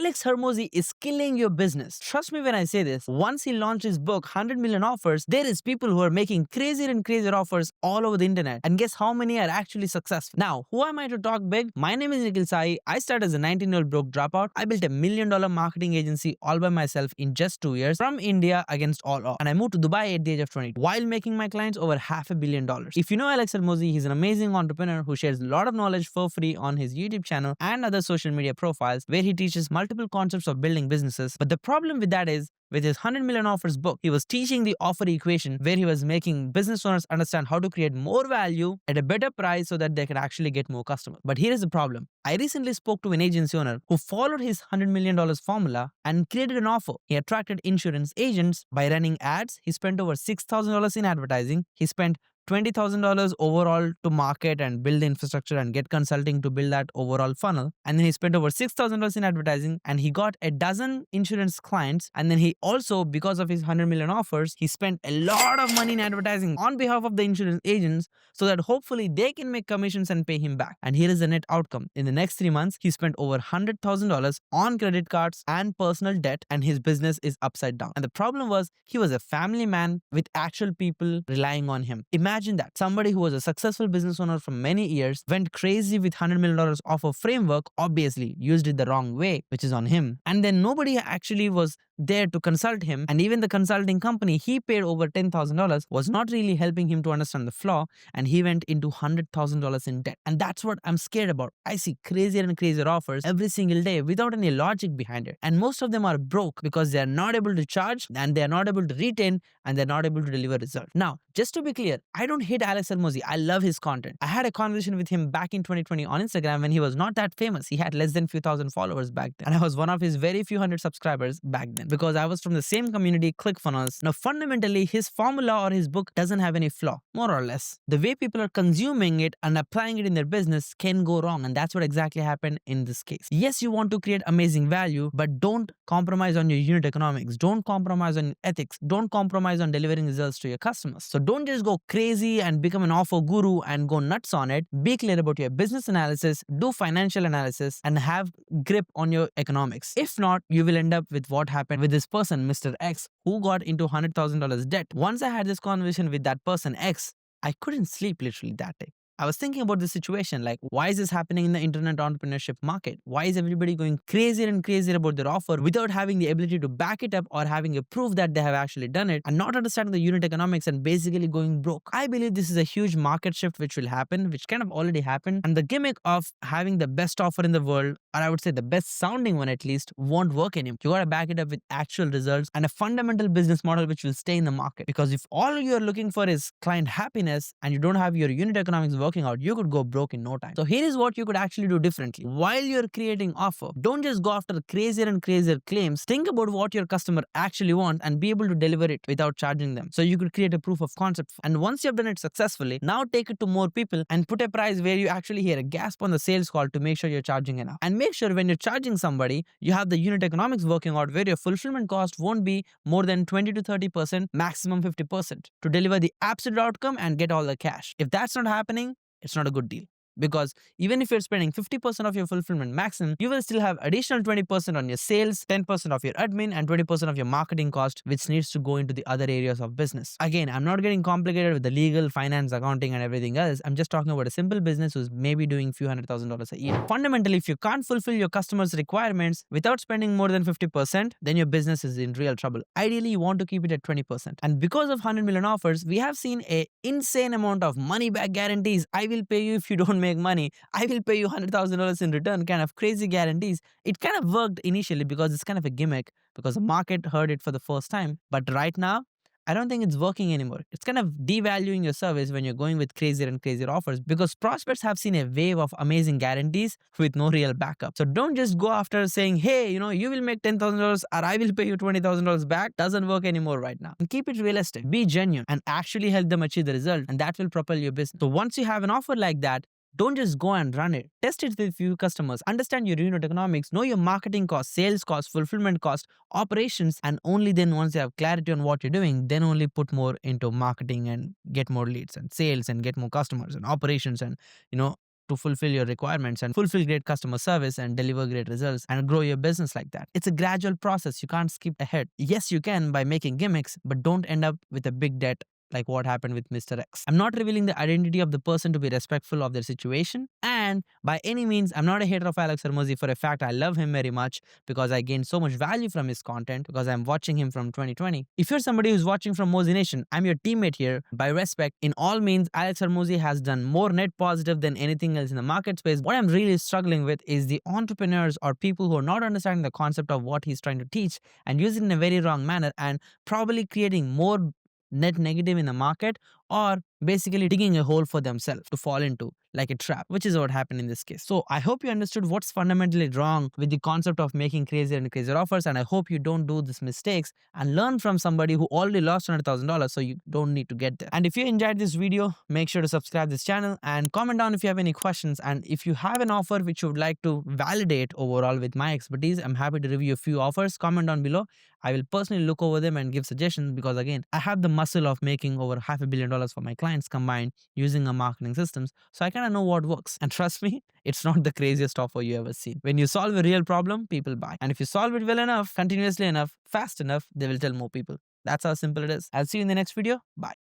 Alex Hermosi is killing your business. Trust me when I say this. Once he launched his book 100 million offers, there is people who are making crazier and crazier offers all over the internet. And guess how many are actually successful? Now, who am I to talk big? My name is Nikhil Sai. I started as a 19-year-old broke dropout. I built a $1 million marketing agency all by myself in just 2 years from India against all odds. And I moved to Dubai at the age of 20 while making my clients over $500 million. If you know Alex Hermosi, he's an amazing entrepreneur who shares a lot of knowledge for free on his YouTube channel and other social media profiles where he teaches multiple concepts of building businesses. But the problem with that is, with his 100 million offers book, he was teaching the offer equation where he was making business owners understand how to create more value at a better price so that they can actually get more customers. But here is the problem. I recently spoke to an agency owner who followed his $100 million formula and created an offer. He attracted insurance agents by running ads. He spent over $6,000 in advertising. He spent $20,000 overall to market and build the infrastructure and get consulting to build that overall funnel. And then he spent over $6,000 in advertising and he got a dozen insurance clients. And then he also, because of his 100 million offers, he spent a lot of money in advertising on behalf of the insurance agents so that hopefully they can make commissions and pay him back. And here is the net outcome. In the next 3 months, he spent over $100,000 on credit cards and personal debt, and his business is upside down. And the problem was, he was a family man with actual people relying on him. Imagine that. Somebody who was a successful business owner for many years went crazy with $100 million off a framework, obviously used it the wrong way, which is on him. And then nobody actually was there to consult him. And even the consulting company he paid over $10,000 was not really helping him to understand the flaw. And he went into $100,000 in debt. And that's what I'm scared about. I see crazier and crazier offers every single day without any logic behind it. And most of them are broke because they are not able to charge and they are not able to retain and they're not able to deliver results. Now, just to be clear, I don't hate Alex Hermosi. I love his content. I had a conversation with him back in 2020 on Instagram when he was not that famous. He had less than few thousand followers back then. And I was one of his very few hundred subscribers back then because I was from the same community, ClickFunnels. Now, fundamentally, his formula or his book doesn't have any flaw, more or less. The way people are consuming it and applying it in their business can go wrong. And that's what exactly happened in this case. Yes, you want to create amazing value, but don't compromise on your unit economics. Don't compromise on ethics. Don't compromise on delivering results to your customers. So don't just go crazy and become an offer guru and go nuts on it. Be clear about your business analysis, do financial analysis, and have grip on your economics. If not, you will end up with what happened with this person, Mr. X, who got into $100,000 debt. Once I had this conversation with that person, X, I couldn't sleep literally that day. I was thinking about this situation, like, why is this happening in the internet entrepreneurship market? Why is everybody going crazier and crazier about their offer without having the ability to back it up or having a proof that they have actually done it and not understanding the unit economics and basically going broke? I believe this is a huge market shift which will happen, which kind of already happened. And the gimmick of having the best offer in the world, or I would say the best sounding one at least, won't work anymore. You gotta back it up with actual results and a fundamental business model which will stay in the market. Because if all you're looking for is client happiness and you don't have your unit economics working out, you could go broke in no time. So here is what you could actually do differently. While you're creating offer, don't just go after crazier and crazier claims. Think about what your customer actually wants and be able to deliver it without charging them. So you could create a proof of concept. And once you've done it successfully, now take it to more people and put a price where you actually hear a gasp on the sales call to make sure you're charging enough. And make sure when you're charging somebody, you have the unit economics working out where your fulfillment cost won't be more than 20 to 30%, maximum 50% to deliver the absolute outcome and get all the cash. If that's not happening, it's not a good deal. Because even if you're spending 50% of your fulfillment maximum, you will still have additional 20% on your sales, 10% of your admin, and 20% of your marketing cost, which needs to go into the other areas of business. Again, I'm not getting complicated with the legal, finance, accounting, and everything else. I'm just talking about a simple business who's maybe doing few $100,000 a year. Fundamentally, if you can't fulfill your customers' requirements without spending more than 50%, then your business is in real trouble. Ideally, you want to keep it at 20%. And because of 100 million offers, we have seen an insane amount of money back guarantees. I will pay you if you don't make money. I will pay you $100,000 in return, kind of crazy guarantees. It kind of worked initially because it's kind of a gimmick because the market heard it for the first time. But right now, I don't think it's working anymore. It's kind of devaluing your service when you're going with crazier and crazier offers because prospects have seen a wave of amazing guarantees with no real backup. So don't just go after saying, hey, you will make $10,000 or I will pay you $20,000 back. Doesn't work anymore right now. And keep it realistic. Be genuine and actually help them achieve the result, and that will propel your business. So once you have an offer like that, don't just go and run it. Test it with few customers. Understand your unit economics. Know your marketing costs, sales costs, fulfillment costs, operations. And only then, once you have clarity on what you're doing, then only put more into marketing and get more leads and sales and get more customers and operations and, to fulfill your requirements and fulfill great customer service and deliver great results and grow your business like that. It's a gradual process. You can't skip ahead. Yes, you can by making gimmicks, but don't end up with a big debt like what happened with Mr. X. I'm not revealing the identity of the person to be respectful of their situation. And by any means, I'm not a hater of Alex Hormozi. For a fact, I love him very much because I gained so much value from his content because I'm watching him from 2020. If you're somebody who's watching from Mozi Nation, I'm your teammate here. By respect, in all means, Alex Hormozi has done more net positive than anything else in the market space. What I'm really struggling with is the entrepreneurs or people who are not understanding the concept of what he's trying to teach and use it in a very wrong manner and probably creating more net negative in the market or basically digging a hole for themselves to fall into like a trap, which is what happened in this case. So I hope you understood what's fundamentally wrong with the concept of making crazier and crazier offers, and I hope you don't do these mistakes and learn from somebody who already lost $100,000 so you don't need to get there. And if you enjoyed this video, make sure to subscribe this channel and comment down if you have any questions, and if you have an offer which you would like to validate overall with my expertise, I'm happy to review a few offers. Comment down below. I will personally look over them and give suggestions because again, I have the muscle of making over $500 million for my clients combined using a marketing systems. So I kind of know what works. And trust me, it's not the craziest offer you ever seen. When you solve a real problem, people buy. And if you solve it well enough, continuously enough, fast enough, they will tell more people. That's how simple it is. I'll see you in the next video. Bye.